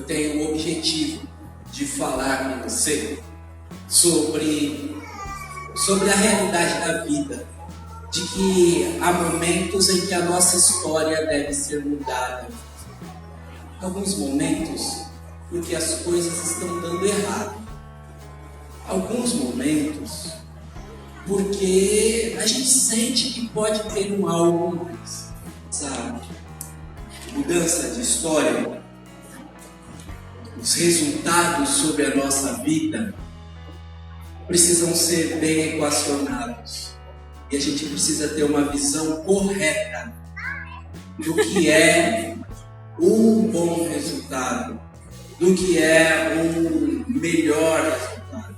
eu tenho o objetivo de falar com você sobre a realidade da vida, de que há momentos em que a nossa história deve ser mudada. Alguns momentos em que as coisas estão dando errado. Alguns momentos porque a gente sente que pode ter um algo mais. Essa mudança de história, os resultados sobre a nossa vida precisam ser bem equacionados. E a gente precisa ter uma visão correta do que é um bom resultado, do que é um melhor resultado.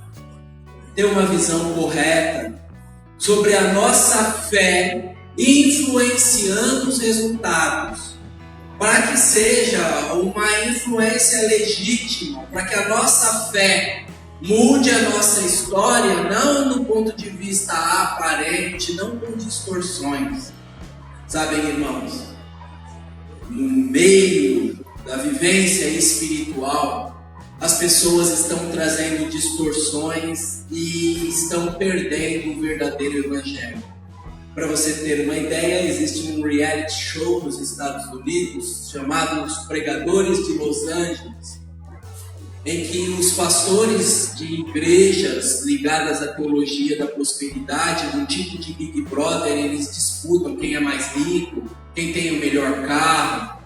Ter uma visão correta sobre a nossa fé influenciando os resultados, para que seja uma influência legítima, para que a nossa fé mude a nossa história, não no ponto de vista aparente, não com distorções. Sabem, irmãos, no meio da vivência espiritual, as pessoas estão trazendo distorções e estão perdendo o verdadeiro evangelho. Para você ter uma ideia, existe um reality show nos Estados Unidos chamado Os Pregadores de Los Angeles, em que os pastores de igrejas ligadas à teologia da prosperidade, num tipo de Big Brother, eles disputam quem é mais rico, quem tem o melhor carro.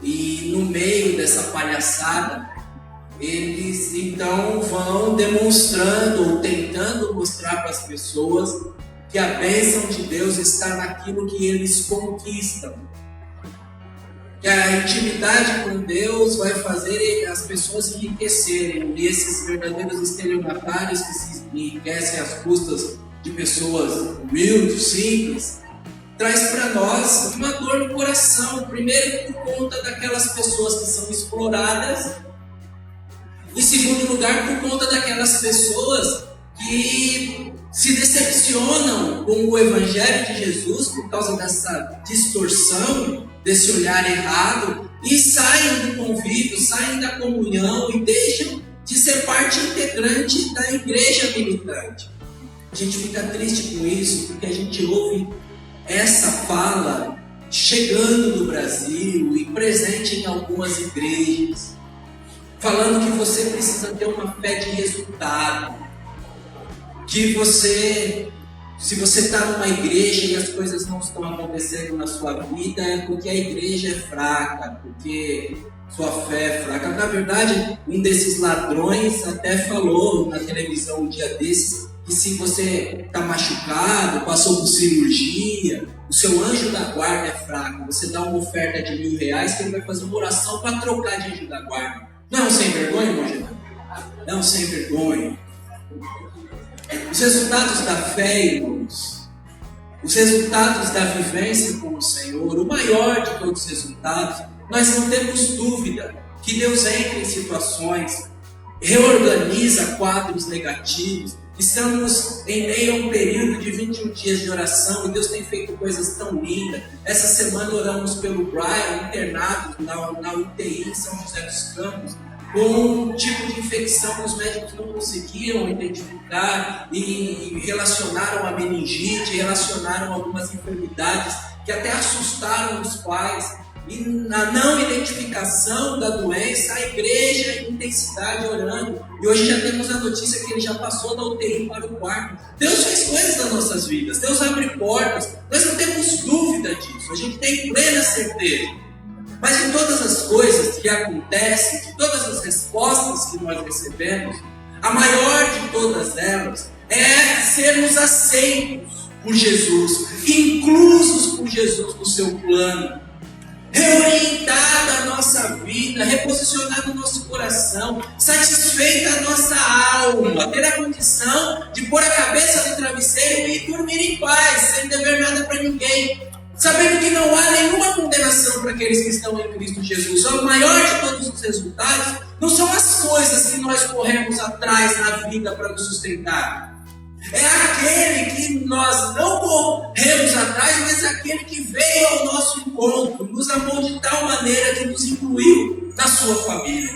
E no meio dessa palhaçada, eles então vão demonstrando ou tentando mostrar para as pessoas que a bênção de Deus está naquilo que eles conquistam. Que a intimidade com Deus vai fazer as pessoas enriquecerem. E esses verdadeiros estelionatários que se enriquecem às custas de pessoas humildes, simples, traz para nós uma dor no coração. Primeiro, por conta daquelas pessoas que são exploradas. Em segundo lugar, por conta daquelas pessoas que se decepcionam com o Evangelho de Jesus por causa dessa distorção, desse olhar errado, e saem do convívio, saem da comunhão e deixam de ser parte integrante da igreja militante. A gente fica triste com isso, porque a gente ouve essa fala chegando no Brasil e presente em algumas igrejas, falando que você precisa ter uma fé de resultado, que se você está numa igreja e as coisas não estão acontecendo na sua vida, é porque a igreja é fraca, porque sua fé é fraca. Na verdade, um desses ladrões até falou na televisão um dia desses, que se você está machucado, passou por cirurgia, o seu anjo da guarda é fraco, você dá uma oferta de R$1.000 que ele vai fazer uma oração para trocar de anjo da guarda. Não é um sem vergonha, irmão? Não é um sem vergonha. Os resultados da fé, irmãos, os resultados da vivência com o Senhor, o maior de todos os resultados, nós não temos dúvida que Deus entra em situações, reorganiza quadros negativos. Estamos em meio a um período de 21 dias de oração e Deus tem feito coisas tão lindas. Essa semana oramos pelo Brian, internado na UTI em São José dos Campos, com um tipo de infecção que os médicos não conseguiram identificar e relacionaram a meningite, relacionaram algumas enfermidades que até assustaram os pais. E na não identificação da doença, a igreja em intensidade orando. E hoje já temos a notícia que ele já passou da UTI para o quarto. Deus faz coisas nas nossas vidas, Deus abre portas. Nós não temos dúvida disso, a gente tem plena certeza. Mas de todas as coisas que acontecem, de todas as respostas que nós recebemos, a maior de todas elas é sermos aceitos por Jesus, inclusos por Jesus no seu plano, reorientada a nossa vida, reposicionada o nosso coração, satisfeita a nossa alma, ter a condição de pôr a cabeça no travesseiro e dormir em paz, sem dever nada para ninguém, sabendo que não há nenhuma condenação para aqueles que estão em Cristo Jesus. O maior de todos os resultados não são as coisas que nós corremos atrás na vida para nos sustentar. É aquele que nós não corremos atrás, mas é aquele que veio ao nosso encontro, nos amou de tal maneira que nos incluiu na sua família.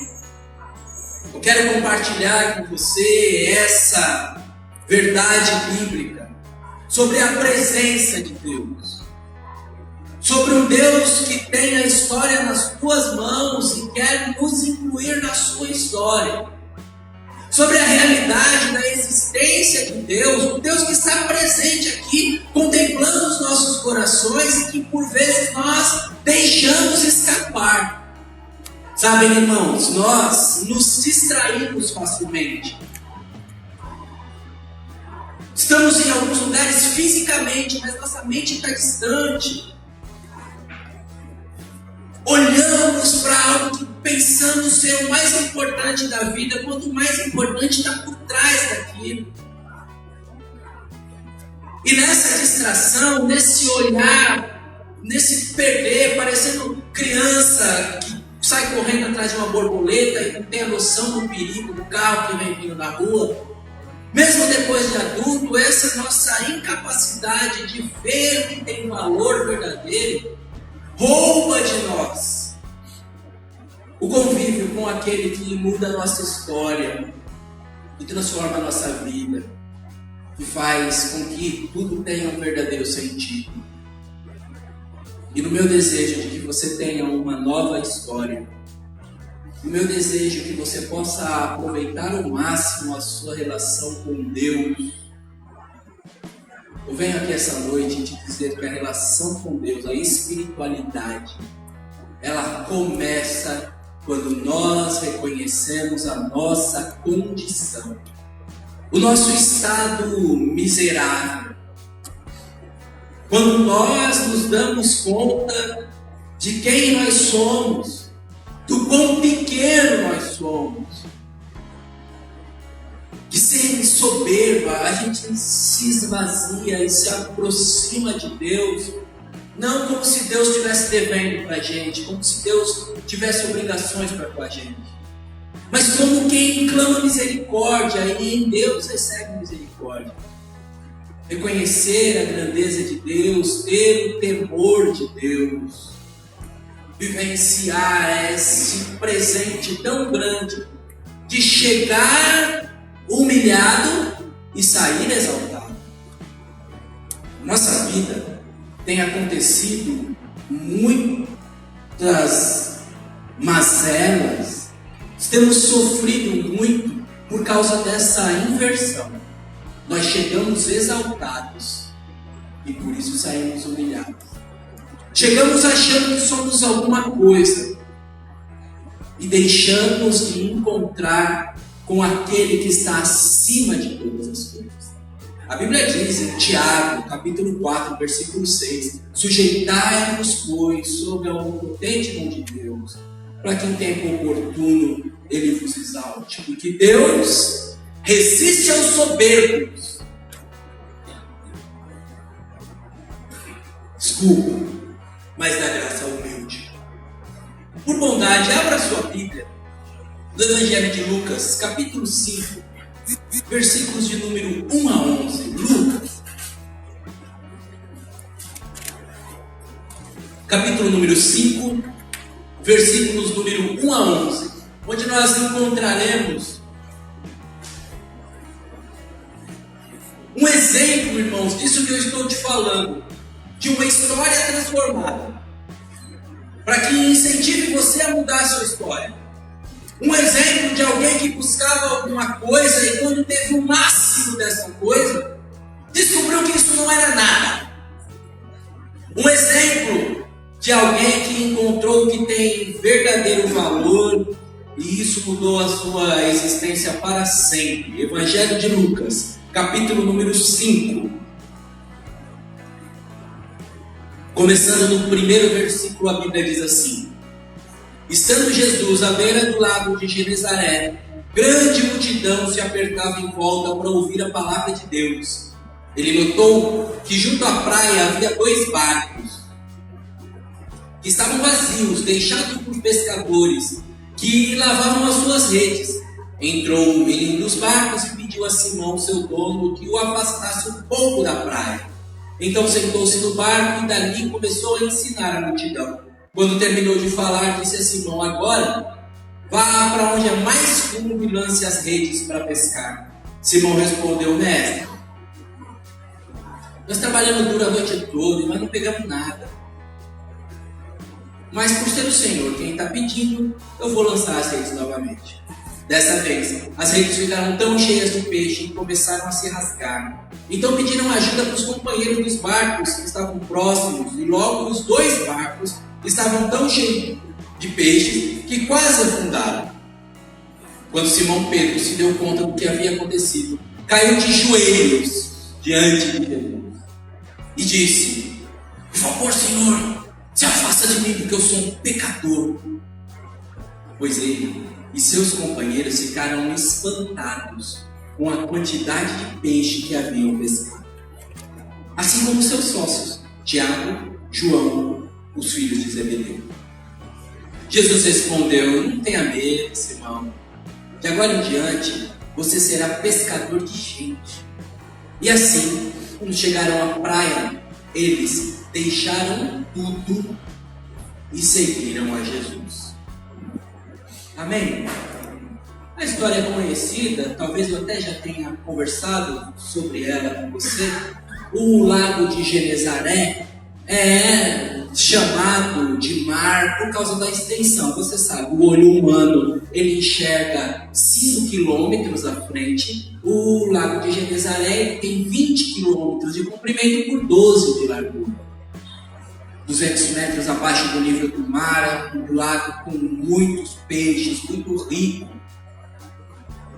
Eu quero compartilhar com você essa verdade bíblica sobre a presença de Deus. Sobre um Deus que tem a história nas tuas mãos e quer nos incluir na sua história. Sobre a realidade da existência de Deus, um Deus que está presente aqui, contemplando os nossos corações e que por vezes nós deixamos escapar. Sabem, irmãos, nós nos distraímos facilmente. Estamos em alguns lugares fisicamente, mas nossa mente está distante. Olhamos para algo que pensamos ser o mais importante da vida, quando o mais importante está por trás daquilo. E nessa distração, nesse olhar, nesse perder, parecendo criança que sai correndo atrás de uma borboleta e não tem a noção do perigo do carro que vem vindo na rua, mesmo depois de adulto, essa nossa incapacidade de ver o que tem valor verdadeiro rouba de nós o convívio com aquele que muda a nossa história, que transforma a nossa vida, que faz com que tudo tenha um verdadeiro sentido. E no meu desejo de que você tenha uma nova história, no meu desejo que você possa aproveitar ao máximo a sua relação com Deus, eu venho aqui essa noite te dizer que a relação com Deus, a espiritualidade, ela começa quando nós reconhecemos a nossa condição, o nosso estado miserável. Quando nós nos damos conta de quem nós somos, do quão pequeno nós somos, que sem soberba a gente se esvazia e se aproxima de Deus, não como se Deus estivesse devendo para a gente, como se Deus tivesse obrigações para com a gente, mas como quem clama misericórdia e em Deus recebe misericórdia. Reconhecer a grandeza de Deus, ter o temor de Deus, vivenciar esse presente tão grande de chegar humilhado e sair exaltado. Nossa vida tem acontecido muitas mazelas, temos sofrido muito por causa dessa inversão. Nós chegamos exaltados e por isso saímos humilhados. Chegamos achando que somos alguma coisa e deixamos de encontrar com aquele que está acima de todas as coisas. A Bíblia diz em Tiago, capítulo 4, versículo 6: sujeitai-vos, pois, sob a onipotente mão de Deus, para que em tempo oportuno ele vos exalte. Porque Deus resiste aos soberbos. Desculpa, mas dá graça ao humilde. Por bondade, abra sua Bíblia do Evangelho de Lucas, capítulo 5, versículos de número 1 a 11. Lucas, capítulo número 5, versículos número 1 a 11, onde nós encontraremos um exemplo, irmãos, disso que eu estou te falando, de uma história transformada, para que incentive você a mudar a sua história. Um exemplo de alguém que buscava alguma coisa e quando teve o máximo dessa coisa, descobriu que isso não era nada. Um exemplo de alguém que encontrou que tem verdadeiro valor e isso mudou a sua existência para sempre. Evangelho de Lucas, capítulo número 5. Começando no primeiro versículo, a Bíblia diz assim: estando Jesus à beira do lago de Genezaré, grande multidão se apertava em volta para ouvir a palavra de Deus. Ele notou que junto à praia havia 2 barcos que estavam vazios, deixados por pescadores que lavavam as suas redes. Entrou um menino dos barcos e pediu a Simão, seu dono, que o afastasse um pouco da praia. Então sentou-se no barco e dali começou a ensinar a multidão. Quando terminou de falar, disse a Simão: agora Vá para onde é mais fundo e lance as redes para pescar. Simão respondeu: mestre, nós trabalhamos duro a noite toda, mas não pegamos nada. Mas por ser o Senhor quem está pedindo, eu vou lançar as redes novamente. Dessa vez, as redes ficaram tão cheias de peixe e começaram a se rasgar. Então pediram ajuda para os companheiros dos barcos que estavam próximos, e logo os 2 barcos estavam tão cheios de peixes que quase afundaram. Quando Simão Pedro se deu conta do que havia acontecido, caiu de joelhos diante de Jesus e disse: por favor, Senhor, se afasta de mim, porque eu sou um pecador. Pois ele e seus companheiros ficaram espantados com a quantidade de peixe que haviam pescado. Assim como seus sócios, Tiago, João, os filhos de Zebedeu. Jesus respondeu: não tenha medo, Simão. De agora em diante, você será pescador de gente. E assim, quando chegaram à praia, eles deixaram tudo e seguiram a Jesus. Amém? A história é conhecida, talvez eu até já tenha conversado sobre ela com você. O lago de Genezaré é chamado de mar por causa da extensão. Você sabe, o olho humano ele enxerga 5 quilômetros à frente. O lago de Genezaré tem 20 quilômetros de comprimento por 12 de largura. 200 metros abaixo do nível do mar, um lago com muitos peixes, muito rico.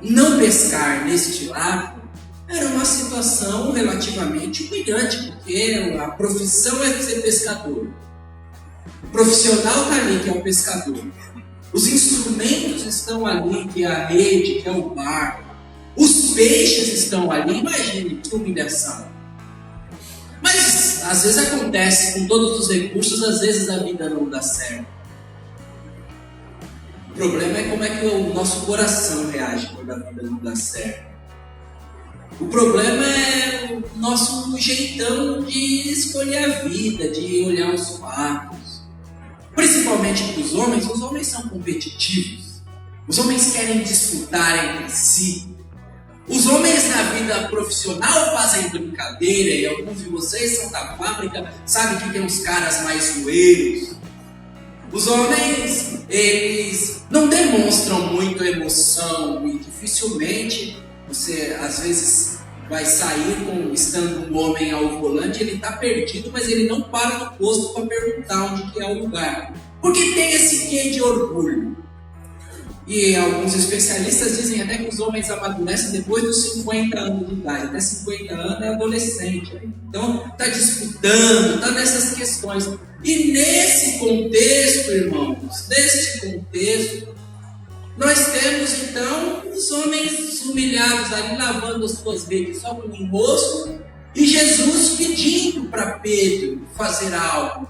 Não pescar neste lago era uma situação relativamente humilhante, porque a profissão é ser pescador. O profissional está ali, que é o pescador. Os instrumentos estão ali, que é a rede, que é o barco. Os peixes estão ali, imagine que humilhação. Mas às vezes acontece com todos os recursos, às vezes a vida não dá certo. O problema é como é que o nosso coração reage quando a vida não dá certo. O problema é o nosso jeitão de escolher a vida, de olhar os fatos. Principalmente para os homens são competitivos. Os homens querem disputar entre si. Os homens na vida profissional fazem brincadeira, e alguns de vocês são da fábrica, sabem que tem uns caras mais zoeiros. Os homens, eles não demonstram muita emoção e dificilmente você, às vezes, vai sair estando um homem ao volante, ele está perdido, mas ele não para no posto para perguntar onde que é o lugar. Porque tem esse quê de orgulho. E alguns especialistas dizem até que os homens amadurecem depois dos 50 anos de idade. Até 50 anos é adolescente. Então, está disputando, está nessas questões. E nesse contexto, irmãos, nós temos então os homens humilhados ali, lavando as suas redes só com o rosto, e Jesus pedindo para Pedro fazer algo.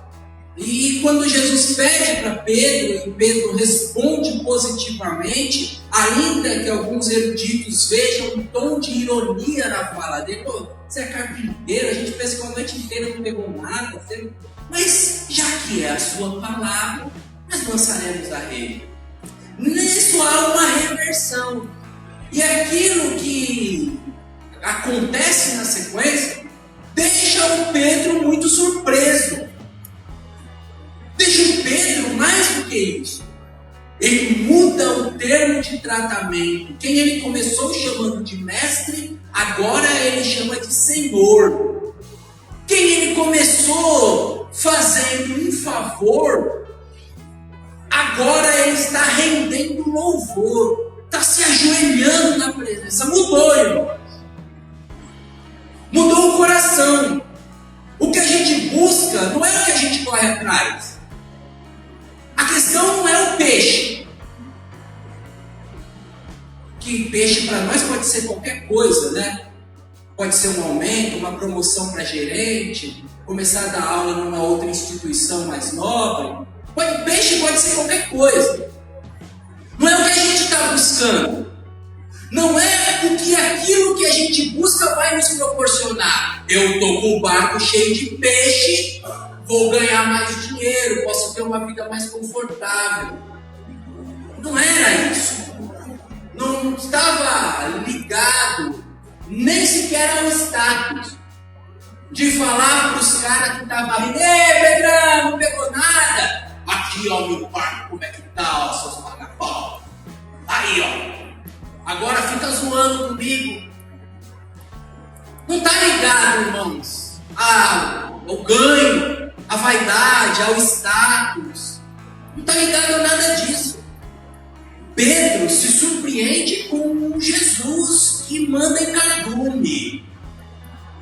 E quando Jesus pede para Pedro, e Pedro responde positivamente, ainda que alguns eruditos vejam um tom de ironia na fala dele: pô, você é carpinteiro, a gente pescou a noite inteira, não pegou nada. Mas já que é a sua palavra, nós lançaremos a rede. Nisso há uma reversão. E aquilo que acontece na sequência deixa o Pedro muito surpreso. Deixa o Pedro mais do que isso. Ele muda o termo de tratamento. Quem ele começou chamando de mestre, agora ele chama de Senhor. Quem ele começou fazendo um favor, agora ele está rendendo louvor, está se ajoelhando na presença. Mudou, irmãos. Mudou o coração. O que a gente busca não é o que a gente corre atrás. A questão não é o peixe. Que peixe para nós pode ser qualquer coisa, né? Pode ser um aumento, uma promoção para gerente, começar a dar aula numa outra instituição mais nobre. Peixe pode ser qualquer coisa. Não é o que a gente está buscando. Não é o que aquilo que a gente busca vai nos proporcionar. Eu estou com o barco cheio de peixe, vou ganhar mais dinheiro, posso ter uma vida mais confortável. Não era isso. Não estava ligado nem sequer ao status de falar para os caras que estavam rindo: ei, Pedrão, não pegou nada. Aqui, ó, meu pai, como é que tá, ó, seus vagabundos. Aí, ó, agora fica zoando comigo. Não está ligado, irmãos, ao ganho, à vaidade, ao status. Não está ligado a nada disso. Pedro se surpreende com Jesus que manda em cardume.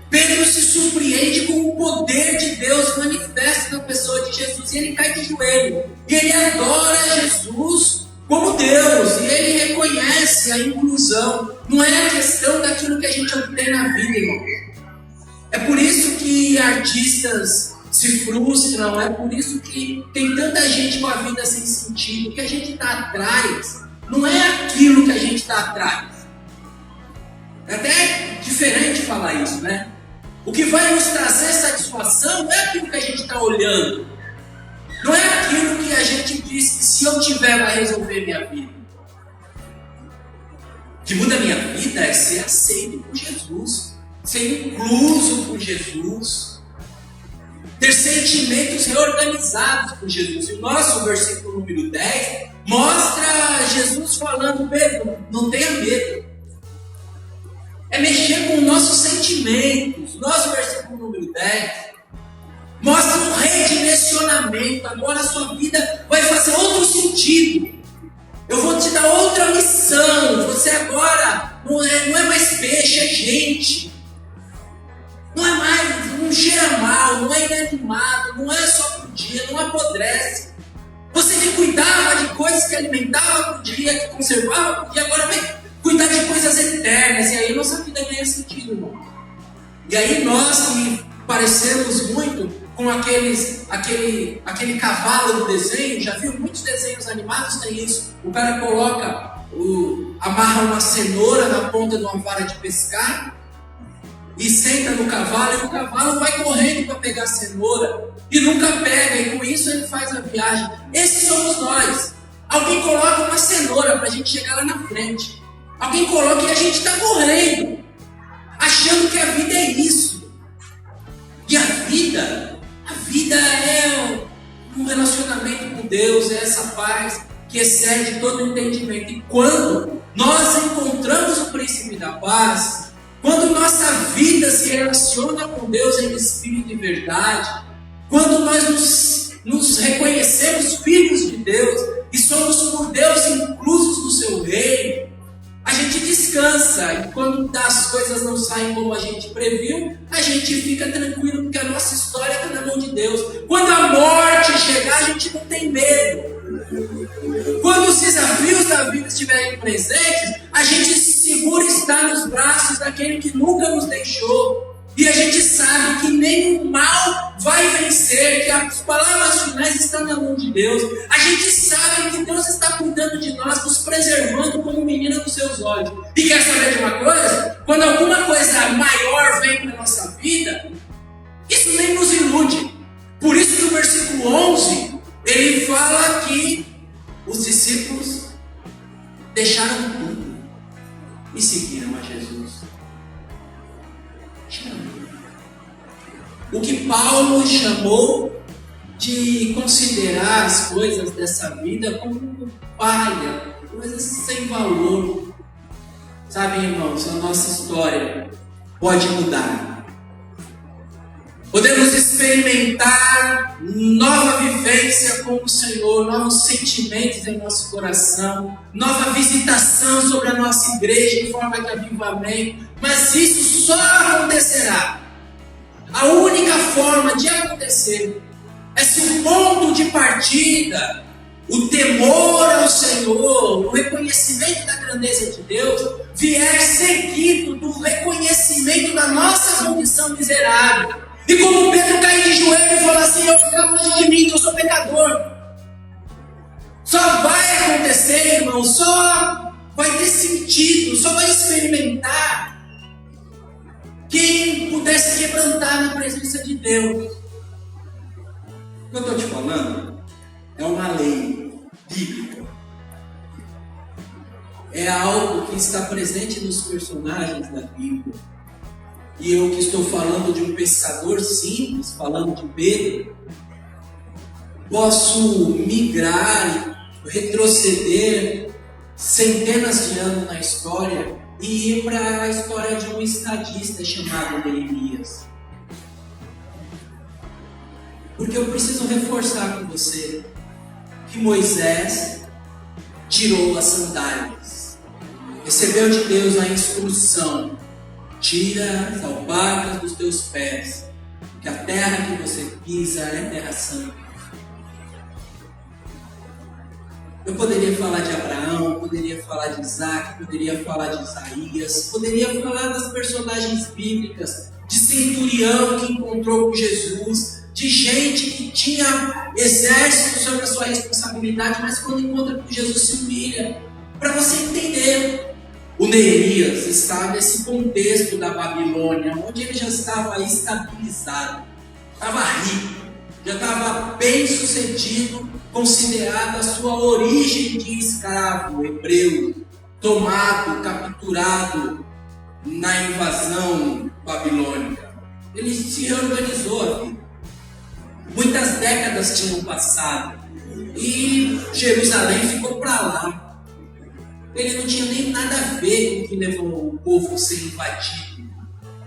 Pedro se surpreende com o poder de Deus manifesto na pessoa de Jesus. E ele cai de joelho. E ele adora Jesus como Deus. E ele reconhece a inclusão. Não é a questão daquilo que a gente obtém na vida, irmão. É por isso que artistas se frustram. É por isso que tem tanta gente com a vida sem sentido. O que a gente está atrás não é aquilo que a gente está atrás. É até diferente falar isso, né? O que vai nos trazer satisfação não é aquilo que a gente está olhando. Não é aquilo que a gente diz que se eu tiver vai resolver minha vida. O que muda a minha vida é ser aceito por Jesus, ser incluso por Jesus, ter sentimentos reorganizados por Jesus. E o nosso versículo número 10 mostra Jesus falando: Pedro, não tenha medo. É mexer com os nossos sentimentos. Nosso versículo número 10 mostra um redirecionamento. Agora a sua vida vai fazer outro sentido. Eu vou te dar outra missão. Você agora não é mais peixe, é gente. Não cheira mal, não é inanimado, não é só por dia, não apodrece. Você que cuidava de coisas que alimentava por dia, que conservava por dia, agora vai cuidar de coisas eternas. E aí nossa vida ganha sentido, irmão. E aí nós que parecemos muito com aquele cavalo do desenho, já viu? Muitos desenhos animados tem isso. O cara amarra uma cenoura na ponta de uma vara de pescar e senta no cavalo, e o cavalo vai correndo para pegar a cenoura e nunca pega, e com isso ele faz a viagem. Esses somos nós. Alguém coloca uma cenoura para a gente chegar lá na frente. Alguém coloca e a gente está correndo, achando que a vida é isso. E a vida é um relacionamento com Deus, é essa paz que excede todo o entendimento. E quando nós encontramos o príncipe da paz, quando nossa vida se relaciona com Deus em espírito e verdade, quando nós nos reconhecemos filhos de Deus e somos por Deus inclusos no seu reino, a gente descansa. E quando as coisas não saem como a gente previu, a gente fica tranquilo, porque a nossa história está na mão de Deus. Quando a morte chegar, a gente não tem medo. Quando os desafios da vida estiverem presentes, a gente se segura e está nos braços daquele que nunca nos deixou. E a gente sabe que nem o mal vai vencer, que as palavras finais estão na mão de Deus. A gente sabe que Deus está cuidando de nós, nos preservando como menina dos seus olhos. E quer saber de uma coisa? Quando alguma coisa maior vem para a nossa vida, isso nem nos ilude. Por isso que no versículo 11, ele fala que os discípulos deixaram tudo e seguiram a Jesus. O que Paulo chamou de considerar as coisas dessa vida como palha, coisas sem valor. Sabe, irmãos, a nossa história pode mudar. Podemos experimentar nova vivência com o Senhor, novos sentimentos em nosso coração, nova visitação sobre a nossa igreja em forma de avivamento, mas isso só acontecerá. A única forma de acontecer é se o ponto de partida, o temor ao Senhor, o reconhecimento da grandeza de Deus, vier seguido do reconhecimento da nossa condição miserável. E como Pedro cair de joelho e falar assim: eu fico longe de mim, que eu sou pecador. Só vai acontecer, irmão, só vai ter sentido, só vai experimentar quem pudesse quebrantar na presença de Deus. O que eu estou te falando é uma lei bíblica. é algo que está presente nos personagens da Bíblia. E eu que estou falando de um pescador simples, falando de Pedro, posso migrar e retroceder centenas de anos na história e ir para a história de um estadista chamado Neemias. Porque eu preciso reforçar com você que Moisés tirou as sandálias, recebeu de Deus a instrução: tira as alparcas dos teus pés, porque a terra que você pisa é terra santa. Eu poderia falar de Abraão, poderia falar de Isaac, poderia falar de Isaías, poderia falar das personagens bíblicas, de centurião que encontrou com Jesus, de gente que tinha exército sobre a sua responsabilidade, mas quando encontra com Jesus se humilha. Para você entender, o Neemias está nesse contexto da Babilônia, onde ele já estava estabilizado, estava rico, já estava bem sucedido, considerada a sua origem de escravo hebreu, tomado, capturado na invasão babilônica. Ele se reorganizou aqui. Muitas décadas tinham passado e Jerusalém ficou para lá. Ele não tinha nem nada a ver com o que levou o povo a ser invadido.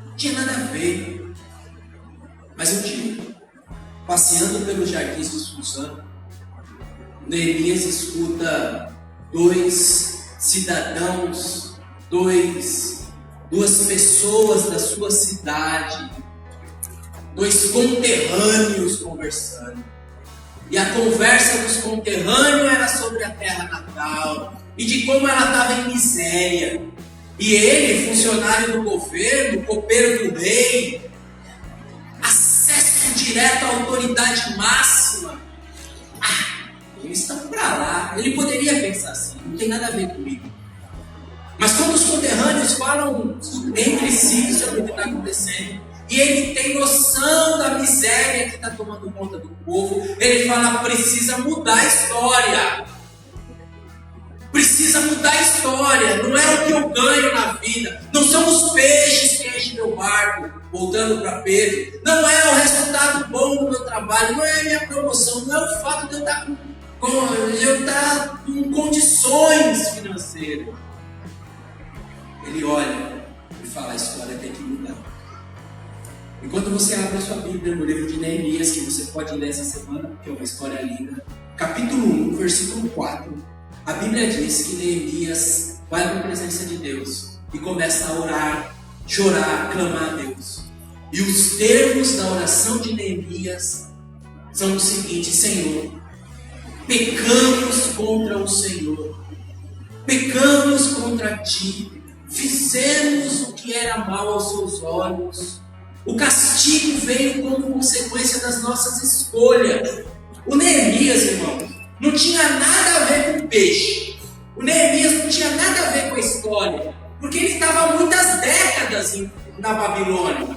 Não tinha nada a ver. Mas um dia, passeando pelos jardins de Suzano, Neemias escuta dois cidadãos, duas pessoas da sua cidade, dois conterrâneos conversando. E a conversa dos conterrâneos era sobre a terra natal e de como ela estava em miséria. E ele, funcionário do governo, copeiro do rei, acesso direto à autoridade máxima. Eles estão para lá. Ele poderia pensar assim, não tem nada a ver comigo. Mas quando os conterrâneos falam entre si sobre o que está acontecendo, e ele tem noção da miséria que está tomando conta do povo, ele fala: precisa mudar a história. Precisa mudar a história. Não é o que eu ganho na vida. Não são os peixes que enchem meu barco. Voltando para Pedro. Não é o resultado bom do meu trabalho. Não é a minha promoção. Não é o fato de eu estar com condições financeiras. Ele olha e fala: a história tem que mudar. E quando você abre a sua Bíblia no livro de Neemias, que você pode ler essa semana, porque é uma história linda, capítulo 1, versículo 4, a Bíblia diz que Neemias vai para a presença de Deus e começa a orar, chorar, clamar a Deus. E os termos da oração de Neemias são os seguintes: Senhor, pecamos contra o Senhor, pecamos contra Ti, fizemos o que era mal aos Seus olhos, o castigo veio como consequência das nossas escolhas. O Neemias, irmão, não tinha nada a ver com peixe. O Neemias não tinha nada a ver com a história, porque ele estava há muitas décadas na Babilônia.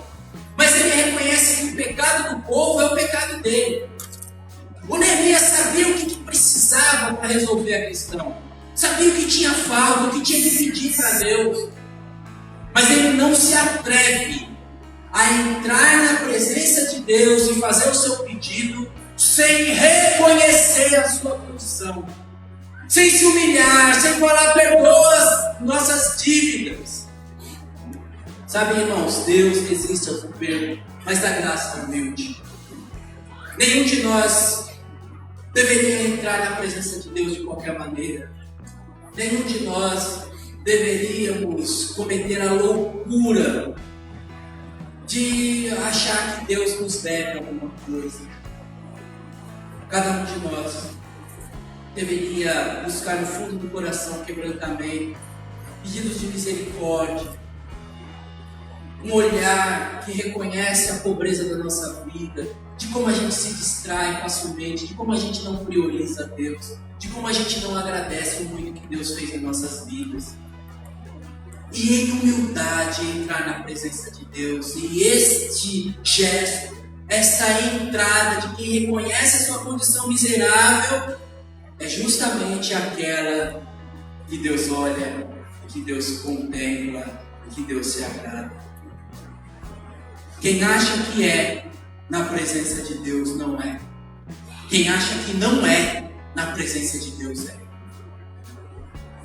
Mas ele reconhece que o pecado do povo é o pecado dele. O Neemias sabia o que precisava para resolver a questão. Sabia o que tinha falta, o que tinha que pedir para Deus. Mas ele não se atreve a entrar na presença de Deus e fazer o seu pedido sem reconhecer a sua condição, sem se humilhar, sem falar: perdoa as nossas dívidas. Sabe, irmãos, Deus resiste ao soberbo, mas dá graça ao humilde. Nenhum de nós deveria entrar na presença de Deus de qualquer maneira. Nenhum de nós deveríamos cometer a loucura de achar que Deus nos deve alguma coisa. Cada um de nós deveria buscar no fundo do coração quebrantamento, pedidos de misericórdia, um olhar que reconhece a pobreza da nossa vida, de como a gente se distrai facilmente, de como a gente não prioriza Deus, de como a gente não agradece o muito que Deus fez em nossas vidas. E em humildade entrar na presença de Deus. E este gesto, essa entrada de quem reconhece a sua condição miserável, é justamente aquela que Deus olha, que Deus contempla, que Deus se agrada. Quem acha que é na presença de Deus não é. Quem acha que não é na presença de Deus é.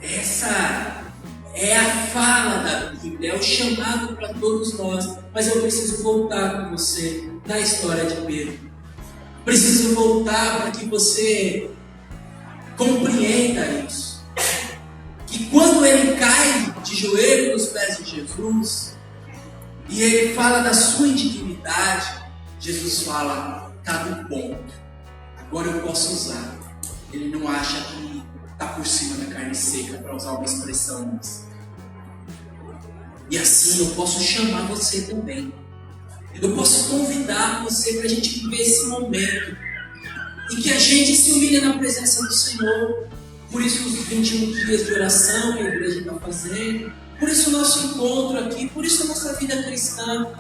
Essa é a fala da Bíblia, é o chamado para todos nós. Mas eu preciso voltar com você na história de Pedro. Preciso voltar para que você compreenda isso. Que quando ele cai de joelho nos pés de Jesus e ele fala da sua indignidade, Jesus fala, está no ponto, agora eu posso usar. Ele não acha que está por cima da carne seca, para usar uma expressão nossa. E assim eu posso chamar você também. Eu posso convidar você para a gente viver esse momento em que a gente se humilha na presença do Senhor. Por isso os 21 dias de oração que a igreja está fazendo, por isso o nosso encontro aqui, por isso a nossa vida cristã,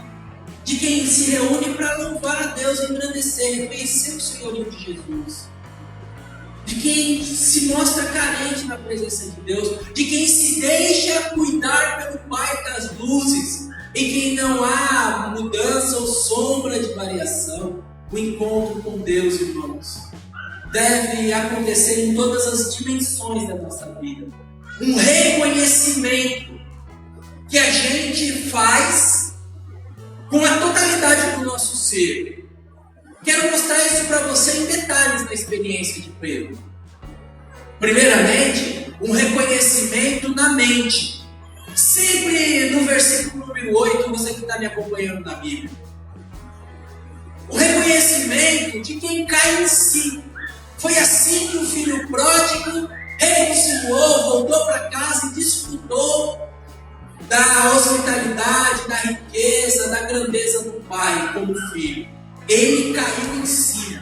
de quem se reúne para louvar a Deus, engrandecer, reconhecer o senhorio de Jesus, de quem se mostra carente na presença de Deus, de quem se deixa cuidar pelo Pai das luzes, em quem não há mudança ou sombra de variação. O encontro com Deus, irmãos, deve acontecer em todas as dimensões da nossa vida. Um reconhecimento que a gente faz com a totalidade do nosso ser. Quero mostrar isso para você em detalhes na experiência de Pedro. Primeiramente, um reconhecimento na mente. Sempre no versículo número 8, você que está me acompanhando na Bíblia. O reconhecimento de quem cai em si. Foi assim que o filho pródigo reconciliou, voltou para casa e desfrutou da hospitalidade, da riqueza, da grandeza do pai como filho. Ele caiu em si.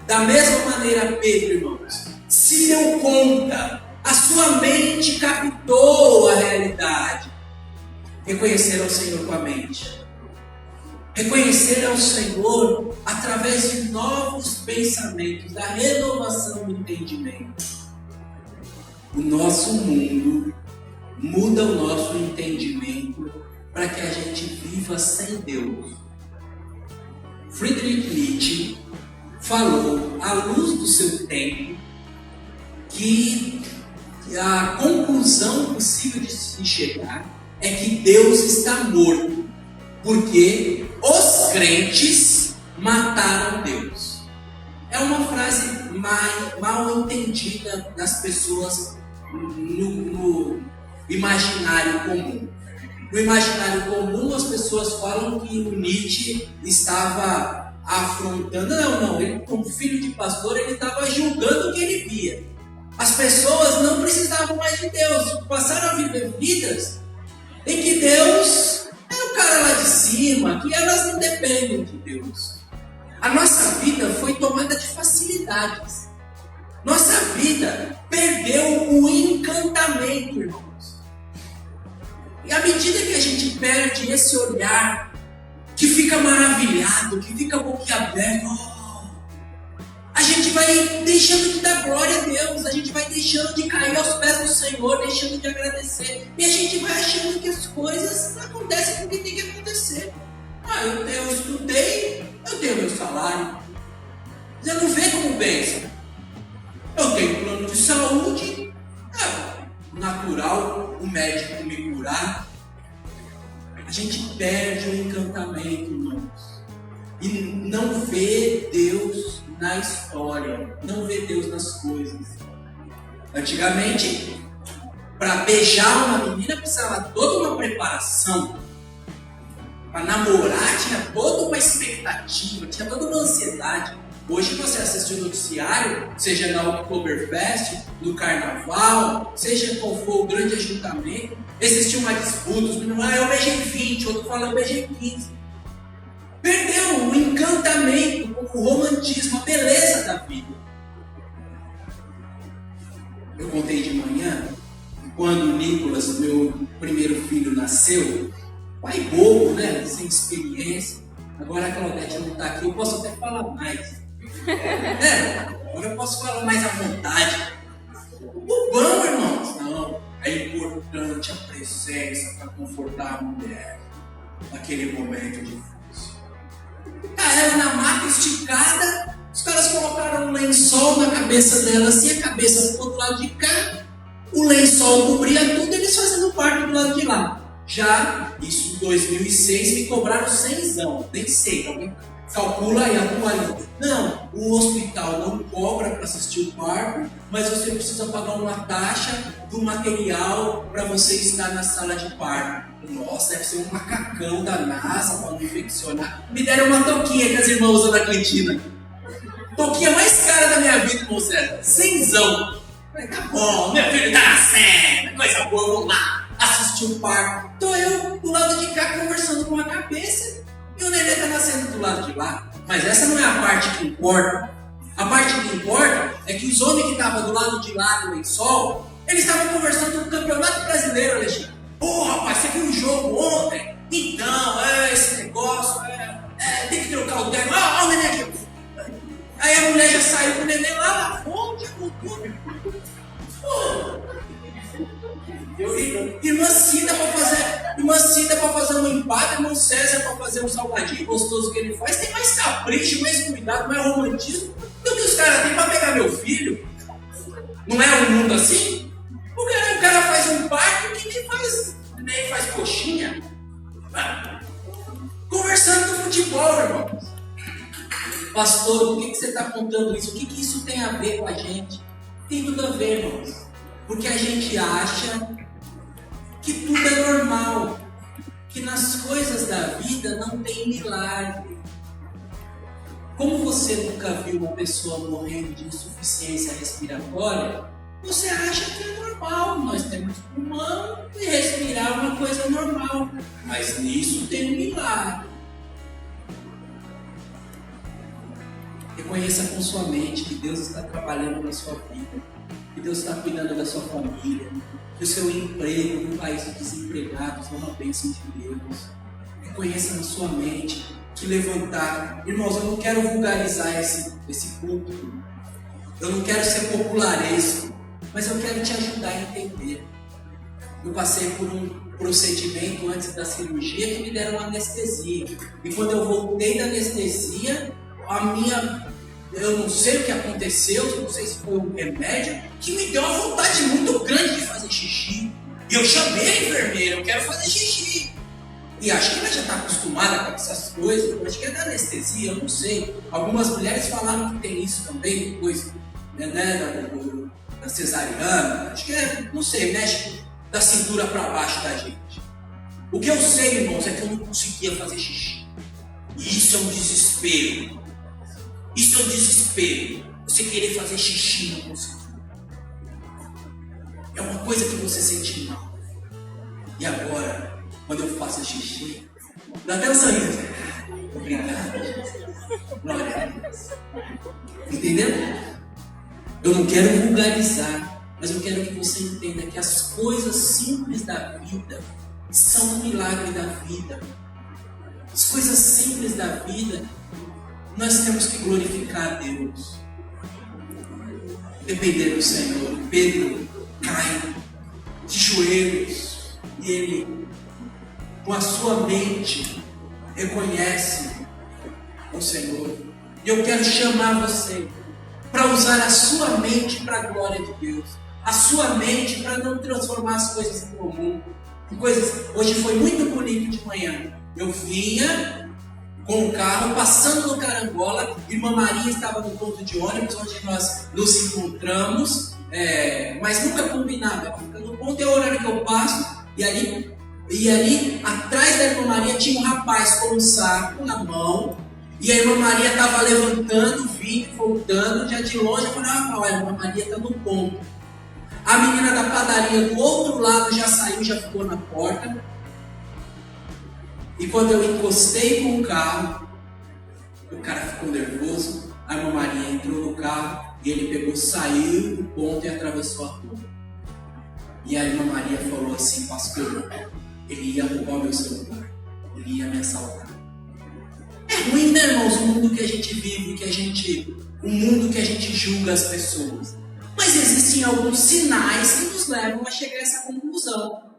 Da mesma maneira, Pedro, irmãos, se deu conta, a sua mente captou a realidade. Reconhecer ao Senhor com a mente. Reconhecer ao Senhor através de novos pensamentos, da renovação do entendimento. O nosso mundo muda o nosso entendimento para que a gente viva sem Deus. Friedrich Nietzsche falou, à luz do seu tempo, que a conclusão possível de se chegar é que Deus está morto, porque os crentes mataram Deus. É uma frase mal entendida das pessoas no imaginário comum. No imaginário comum, as pessoas falam que o Nietzsche estava afrontando. Não, ele, como filho de pastor, ele estava julgando o que ele via. As pessoas não precisavam mais de Deus, passaram a viver vidas em que Deus é o cara lá de cima, que elas não dependem de Deus. A nossa vida foi tomada de facilidades. Nossa vida perdeu o encantamento, irmãos. E à medida que a gente perde esse olhar, que fica maravilhado, que fica boquiaberto, a gente vai deixando de dar glória a Deus, a gente vai deixando de cair aos pés do Senhor, deixando de agradecer. E a gente vai achando que as coisas acontecem porque tem que acontecer. Eu estudei, eu tenho meu salário. Você não vê como bênção. Eu tenho plano de saúde, natural, o médico me curar. A gente perde o encantamento, irmãos. E não vê Deus na história, não vê Deus nas coisas. Antigamente, para beijar uma menina precisava toda uma preparação. Para namorar tinha toda uma expectativa, tinha toda uma ansiedade. Hoje você assiste o noticiário, seja na Oktoberfest, no Carnaval, seja qual for o grande ajuntamento, existe uma disputa, os meninos falam, eu beijei 20, outro fala, eu beijei 15. Perdeu o encantamento, o romantismo, a beleza da vida. Eu contei de manhã, quando o Nicolas, meu primeiro filho, nasceu, pai bobo, né? Sem experiência. Agora a Claudete não está aqui, eu posso até falar mais. Agora eu posso falar mais à vontade. Bobão, irmãos. Não. importante a presença para confortar a mulher naquele momento difícil. Tá ela na maca esticada, os caras colocaram um lençol na cabeça dela, assim, a cabeça ficou do lado de cá, o lençol cobria tudo, eles fazendo parto do lado de lá. Já, isso em 2006, me cobraram 100, nem sei, alguém calcula aí, atualiza. Não, o hospital não cobra para assistir o parto, mas você precisa pagar uma taxa do material para você estar na sala de parto. Nossa, deve ser um macacão da NASA para não infeccionar. Me deram uma touquinha que as irmãs usam na cantina. Touquinha mais cara da minha vida, irmão César. 100. Falei, tá bom, meu filho tá nascendo, coisa boa, vamos lá assistir o parto. Tô eu do lado de cá conversando com a cabeça e o neném tá nascendo do lado de lá. Mas essa não é a parte que importa. A parte que importa é que os homens que estavam do lado de lá do lençol, eles estavam conversando no Campeonato Brasileiro, Alexandre. Pô, rapaz, você viu o jogo ontem? Então, esse negócio, tem que trocar o terno. Ó, o neném aqui. Aí a mulher já saiu com o neném lá na fonte, com tudo. Irmã Cida para fazer uma empada, irmão César para fazer um salgadinho gostoso que ele faz. Tem mais capricho, mais cuidado, mais romantismo do que os caras têm para pegar meu filho. Não é um mundo assim? O cara faz um parto que nem faz coxinha. Conversando do futebol, irmão. Pastor, por que você está contando isso? O que isso tem a ver com a gente? Tem tudo a ver, irmãos. Porque a gente acha que tudo é normal, que nas coisas da vida não tem milagre. Como você nunca viu uma pessoa morrendo de insuficiência respiratória, você acha que é normal, nós temos pulmão e respirar é uma coisa normal, mas nisso tem um milagre. Reconheça com sua mente que Deus está trabalhando na sua vida, que Deus está cuidando da sua família, que o seu emprego no país de desempregados é uma bênção de Deus. Reconheça na sua mente que levantar... Irmãos, eu não quero vulgarizar esse culto, eu não quero ser popularesco, mas eu quero te ajudar a entender. Eu passei por um procedimento antes da cirurgia que me deram anestesia, e quando eu voltei da anestesia, eu não sei o que aconteceu, eu não sei se foi um remédio, que me deu uma vontade muito grande de fazer xixi. E eu chamei a enfermeira, eu quero fazer xixi. E acho que ela já está acostumada com essas coisas, eu acho que é da anestesia, eu não sei. Algumas mulheres falaram que tem isso também, depois da cesariana, acho que não sei, mexe da cintura para baixo da gente. O que eu sei, irmãos, é que eu não conseguia fazer xixi. E isso é um desespero. Isso é um desespero. Você querer fazer xixi não conseguir. É uma coisa que você sente mal. E agora, quando eu faço xixi, dá até um sorriso. Obrigado. Glória a Deus. Entendeu? Eu não quero vulgarizar, mas eu quero que você entenda que as coisas simples da vida são um milagre da vida. As coisas simples da vida, nós temos que glorificar a Deus, depender do Senhor. Pedro cai de joelhos e ele, com a sua mente, reconhece o Senhor. E eu quero chamar você para usar a sua mente para a glória de Deus, a sua mente para não transformar as coisas em comum. Hoje foi muito bonito de manhã. Eu vinha com o carro, passando no Carangola, Irmã Maria estava no ponto de ônibus, onde nós nos encontramos, mas nunca combinava. Ela fica no ponto, é o horário que eu passo, e ali, atrás da Irmã Maria, tinha um rapaz com um saco na mão, e a Irmã Maria estava levantando, vindo, voltando, já de longe, eu falei, a Irmã Maria está no ponto. A menina da padaria do outro lado já saiu, já ficou na porta. E quando eu encostei com o carro, o cara ficou nervoso, a Irmã Maria entrou no carro e ele pegou, saiu do ponto e atravessou a rua. E a Irmã Maria falou assim, pastor, ele ia roubar o meu celular, ele ia me assaltar. É ruim, né, irmãos, o mundo que a gente vive, o mundo que a gente julga as pessoas. Mas Mas existem alguns sinais que nos levam a chegar a essa conclusão.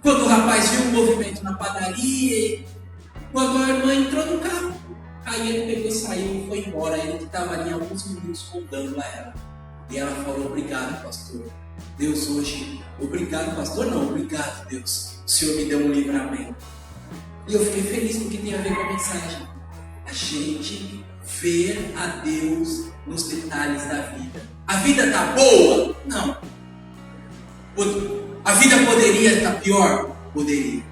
Quando o rapaz viu um movimento na padaria, quando a irmã entrou no carro, aí ele pegou, saiu e foi embora. Ele que estava ali alguns minutos contando a ela. E ela falou: obrigado, pastor. Deus hoje, obrigado, pastor, não, obrigado, Deus. O Senhor me deu um livramento. E eu fiquei feliz porque tem a ver com a mensagem. A gente ver a Deus nos detalhes da vida. A vida está boa? Não. A vida poderia estar pior? Poderia.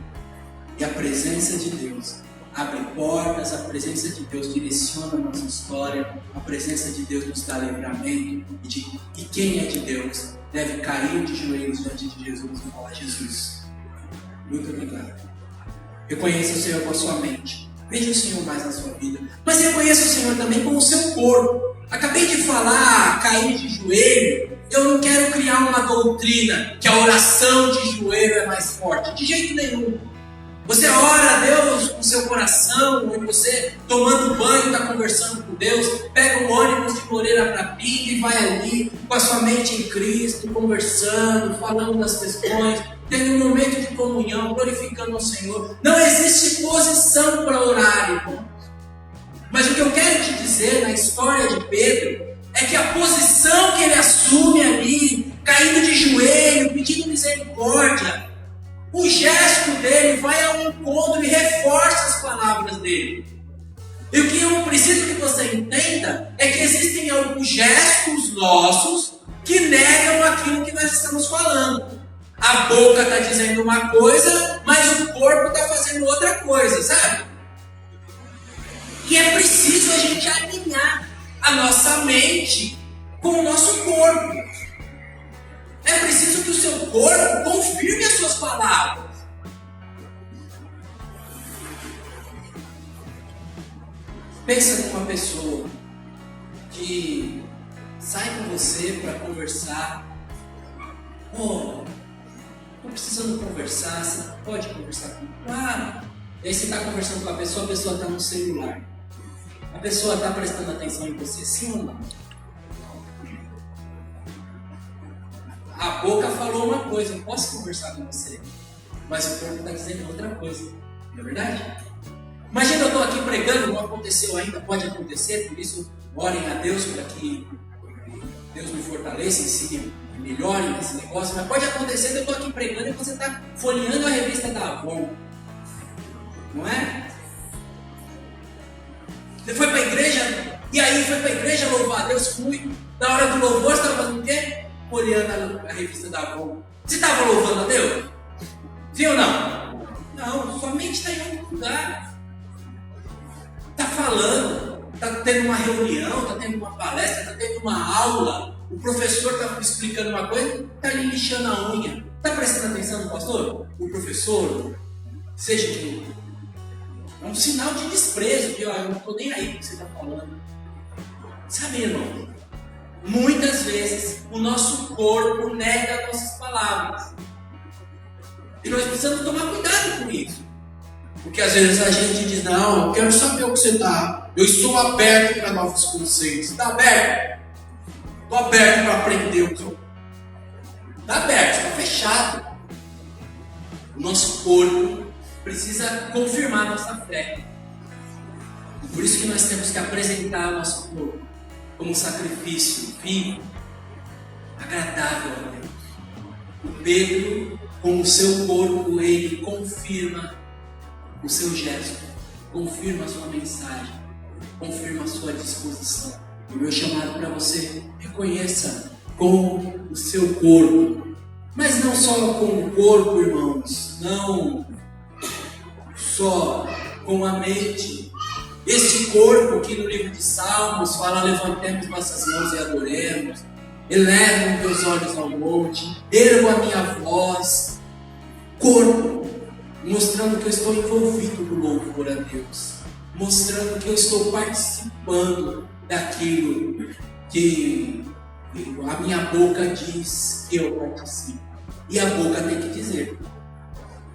E a presença de Deus abre portas, a presença de Deus direciona a nossa história, a presença de Deus nos dá livramento, e quem é de Deus deve cair de joelhos diante de Jesus e falar: Jesus, muito obrigado. Reconheça o Senhor com a sua mente, veja o Senhor mais na sua vida, mas reconheça o Senhor também com o seu corpo. Acabei de falar, cair de joelho. Eu não quero criar uma doutrina que a oração de joelho é mais forte, de jeito nenhum. Você ora a Deus com seu coração, e você tomando banho, está conversando com Deus, pega um ônibus de Moreira para Pinga e vai ali com a sua mente em Cristo, conversando, falando das questões, tendo um momento de comunhão, glorificando ao Senhor. Não existe posição para orar, irmão. Mas o que eu quero te dizer na história de Pedro é que a posição que ele assume ali, caindo de joelho, pedindo misericórdia, o gesto dele vai ao encontro e reforça as palavras dele. E o que eu preciso que você entenda é que existem alguns gestos nossos que negam aquilo que nós estamos falando. A boca está dizendo uma coisa, mas o corpo está fazendo outra coisa, sabe? E é preciso a gente alinhar a nossa mente com o nosso corpo. É preciso que o seu corpo confirme as suas palavras. Pensa numa pessoa que sai com você para conversar. Estou precisando conversar, você pode conversar comigo? Claro. E aí você está conversando com a pessoa está no celular. A pessoa está prestando atenção em você, sim ou não? A boca falou uma coisa, eu posso conversar com você, mas o corpo está dizendo outra coisa, não é verdade? Imagina, eu estou aqui pregando, não aconteceu ainda, pode acontecer, por isso orem a Deus para que Deus me fortaleça, ensine, melhore nesse negócio, mas pode acontecer que eu estou aqui pregando e você está folheando a revista da Avon, não é? Você foi para a igreja, e aí foi para a igreja louvar a Deus, fui, na hora do louvor você estava fazendo o quê? Olhando a revista da Avon. Você estava louvando a Deus? Sim ou não? Não, sua mente está em outro lugar. Está falando, está tendo uma reunião, está tendo uma palestra, está tendo uma aula. O professor está explicando uma coisa, está ali lixando a unha. Está prestando atenção no pastor? O professor, seja quem. É um sinal de desprezo, que eu não estou nem aí com o que você está falando. Sabe, irmão? Muitas vezes o nosso corpo nega nossas palavras. E nós precisamos tomar cuidado com isso. Porque às vezes a gente diz: não, eu quero saber o que você está. Eu estou aberto para novos conceitos. Está aberto? Estou aberto para aprender o que eu. Está aberto, está fechado. O nosso corpo precisa confirmar nossa fé. E por isso que nós temos que apresentar nosso corpo como um sacrifício vivo, agradável a Deus. O Pedro, com o seu corpo, ele confirma o seu gesto, confirma a sua mensagem, confirma a sua disposição. O meu chamado para você: reconheça com o seu corpo, mas não só com o corpo, irmãos, não só com a mente. Este corpo que no livro de Salmos fala: levantemos nossas mãos e adoremos, elevo meus olhos ao monte, ergo a minha voz. Corpo, mostrando que eu estou envolvido no louvor a Deus, mostrando que eu estou participando daquilo que a minha boca diz que eu participo. E a boca tem que dizer.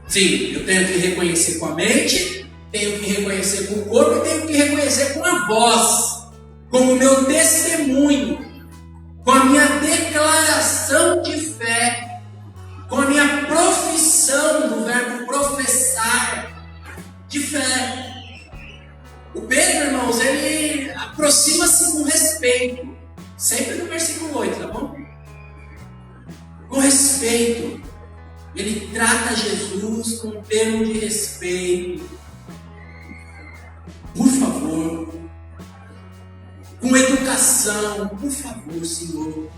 Sim, eu tenho que reconhecer com a mente, tenho que reconhecer com o corpo e tenho que reconhecer com a voz, como meu testemunho, com a minha declaração de fé, com a minha profissão do verbo professar de fé. O Pedro, irmãos, ele aproxima-se com respeito, sempre no versículo 8, tá bom? Com respeito, ele trata Jesus com um termo de respeito. Por favor, com educação, por favor, Senhor.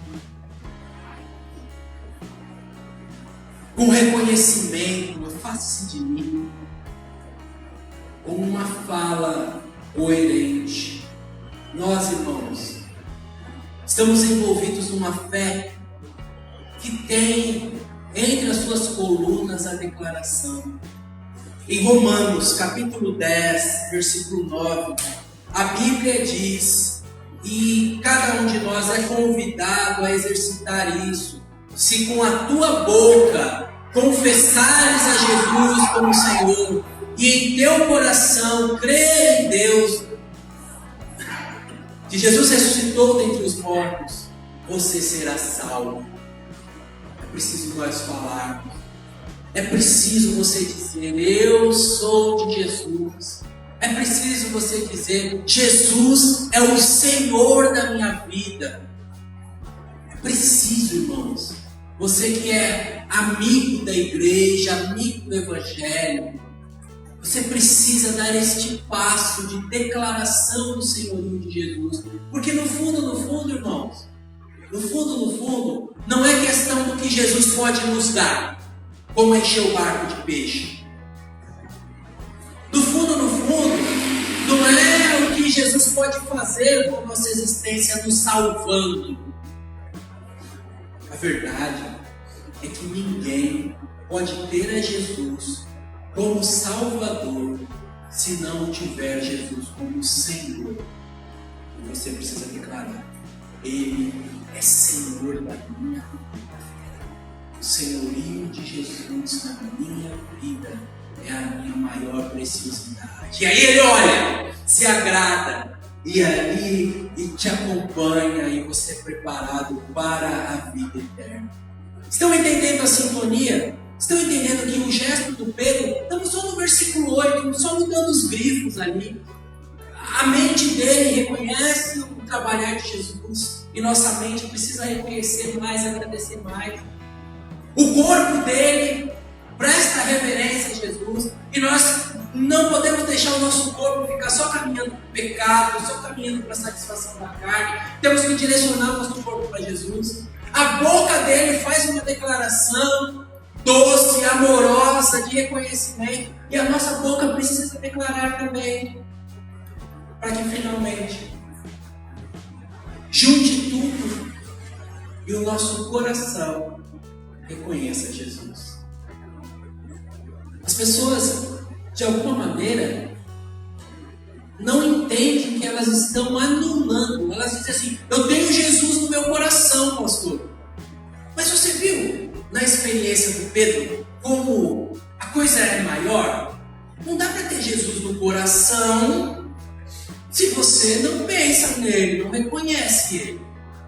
Com reconhecimento, afaste-se de mim. Com uma fala coerente. Nós, irmãos, estamos envolvidos numa fé que tem entre as suas colunas a declaração. Em Romanos, capítulo 10, versículo 9, a Bíblia diz, e cada um de nós é convidado a exercitar isso. Se com a tua boca confessares a Jesus como Senhor, e em teu coração crer em Deus, que Jesus ressuscitou dentre os mortos, você será salvo. É preciso nós falarmos. É preciso você dizer, eu sou de Jesus. É preciso você dizer, Jesus é o Senhor da minha vida. É preciso, irmãos, você que é amigo da igreja, amigo do Evangelho, você precisa dar este passo de declaração do senhorio de Jesus. Porque no fundo, irmãos, no fundo, não é questão do que Jesus pode nos dar, como encher o barco de peixe. No fundo, não é o que Jesus pode fazer com a nossa existência nos salvando. A verdade é que ninguém pode ter a Jesus como Salvador se não tiver Jesus como Senhor. E você precisa declarar, Ele é Senhor da minha vida. O senhorio de Jesus na minha vida é a minha maior preciosidade. E aí Ele olha, se agrada, e ali e te acompanha, e você é preparado para a vida eterna. Estão entendendo a sintonia? Estão entendendo que o gesto do Pedro, estamos só no versículo 8, só mudando os grifos ali. A mente dele reconhece o trabalhar de Jesus, e nossa mente precisa reconhecer mais, agradecer mais. O corpo dele presta reverência a Jesus, e nós não podemos deixar o nosso corpo ficar só caminhando para o pecado, só caminhando para a satisfação da carne. Temos que direcionar o nosso corpo para Jesus. A boca dele faz uma declaração doce, amorosa, de reconhecimento, e a nossa boca precisa declarar também, para que finalmente junte tudo e o nosso coração reconheça Jesus. As pessoas, de alguma maneira, não entendem que elas estão anulando. Elas dizem assim, eu tenho Jesus no meu coração, pastor. Mas você viu na experiência do Pedro como a coisa é maior? Não dá para ter Jesus no coração se você não pensa nele, não reconhece ele.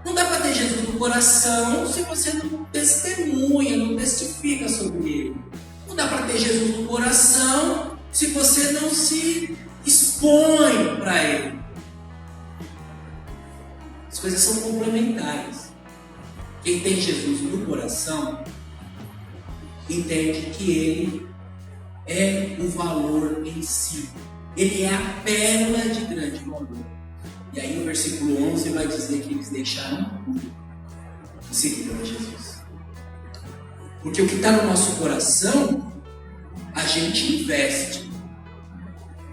Não dá para ter Jesus no coração se você não testemunha, não testifica sobre ele. Não dá para ter Jesus no coração se você não se expõe para ele. As coisas são complementares. Quem tem Jesus no coração entende que ele é o valor em si. Ele é a pérola de grande valor. E aí no versículo 11 vai dizer que eles deixaram tudo e seguiram a Jesus. Porque o que está no nosso coração, a gente investe.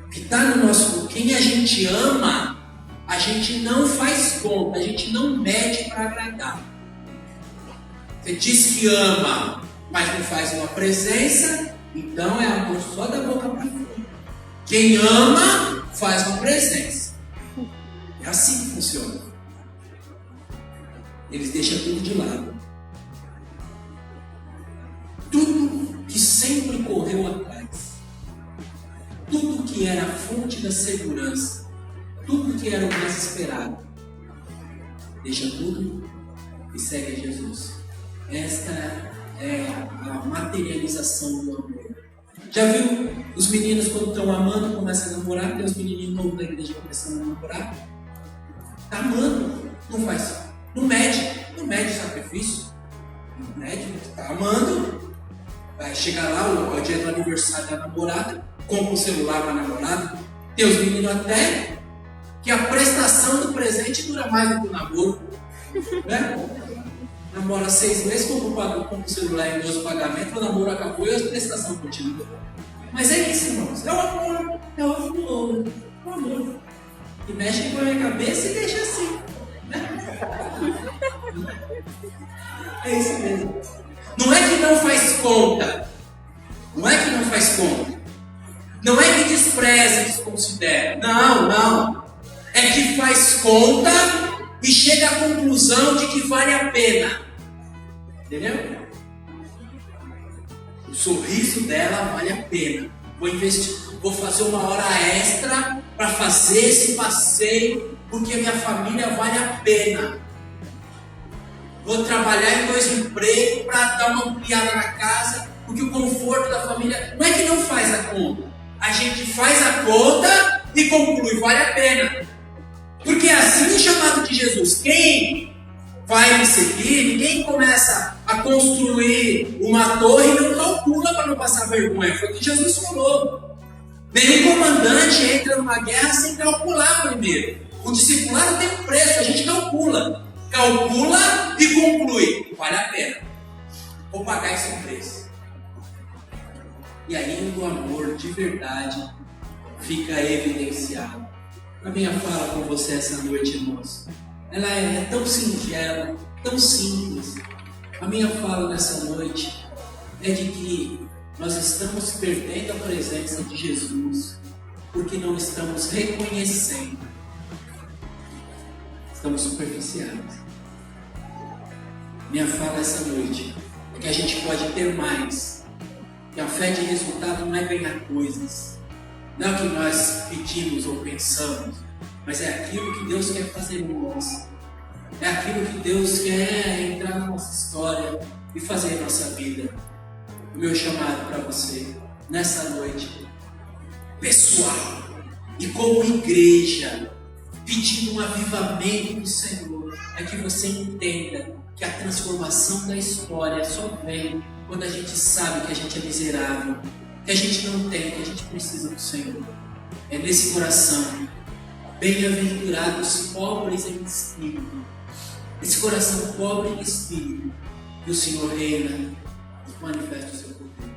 O que está no nosso... Quem a gente ama, a gente não faz conta, a gente não mede para agradar. Você diz que ama, mas não faz uma presença, então é amor só da boca para fora. Quem ama, faz uma presença. É assim que funciona. Eles deixam tudo de lado. Tudo que sempre correu atrás. Tudo que era a fonte da segurança. Tudo que era o mais esperado. Deixa tudo e segue Jesus. Esta é a materialização do amor. Já viu os meninos quando estão amando, começam a namorar? Tem os menininhos novos da igreja começando a namorar. Está amando, não mede sacrifício. Não mede, está amando. Vai chegar lá, o dia do aniversário da namorada, compra um celular para a namorada. Tem os meninos até que a prestação do presente dura mais do que o namoro. Né? Namora 6 meses, compra um celular em 12 pagamentos, o namoro acabou e a prestação continua. Mas é isso, irmãos. É o amor. É o amor. O amor. E mexe com a minha cabeça e deixa assim. Né? É isso mesmo. Não é que não faz conta. Não é que não faz conta. Não é que despreza, desconsidera. Não. É que faz conta e chega à conclusão de que vale a pena. Entendeu? O sorriso dela vale a pena. Vou investir, vou fazer uma hora extra para fazer esse passeio, porque a minha família vale a pena. Vou trabalhar em 2 empregos para dar uma ampliada na casa, porque o conforto da família. Não é que não faz a conta. A gente faz a conta e conclui, vale a pena. Porque é assim o chamado de Jesus. Quem vai me seguir, ninguém começa a construir uma torre e não calcula para não passar vergonha. Foi o que Jesus falou. Nenhum comandante entra numa guerra sem calcular primeiro. O discipulado tem um preço, a gente calcula. Calcula e conclui. Vale a pena. Vou pagar esse preço. E aí o amor de verdade fica evidenciado. A minha fala com você essa noite, irmãos, ela é tão singela, tão simples. A minha fala nessa noite é de que nós estamos perdendo a presença de Jesus porque não estamos reconhecendo. Estamos superficiais. Minha fala essa noite é que a gente pode ter mais. Que a fé de resultado não é ganhar coisas. Não é o que nós pedimos ou pensamos, mas é aquilo que Deus quer fazer em nós. É aquilo que Deus quer entrar na nossa história e fazer em nossa vida. O meu chamado para você, nessa noite, pessoal, e como igreja, pedindo um avivamento do Senhor, é que você entenda que a transformação da história só vem quando a gente sabe que a gente é miserável, que a gente não tem, que a gente precisa do Senhor. É nesse coração, bem-aventurados pobres em espírito, esse coração pobre em espírito, que o Senhor reina e manifesta o seu poder.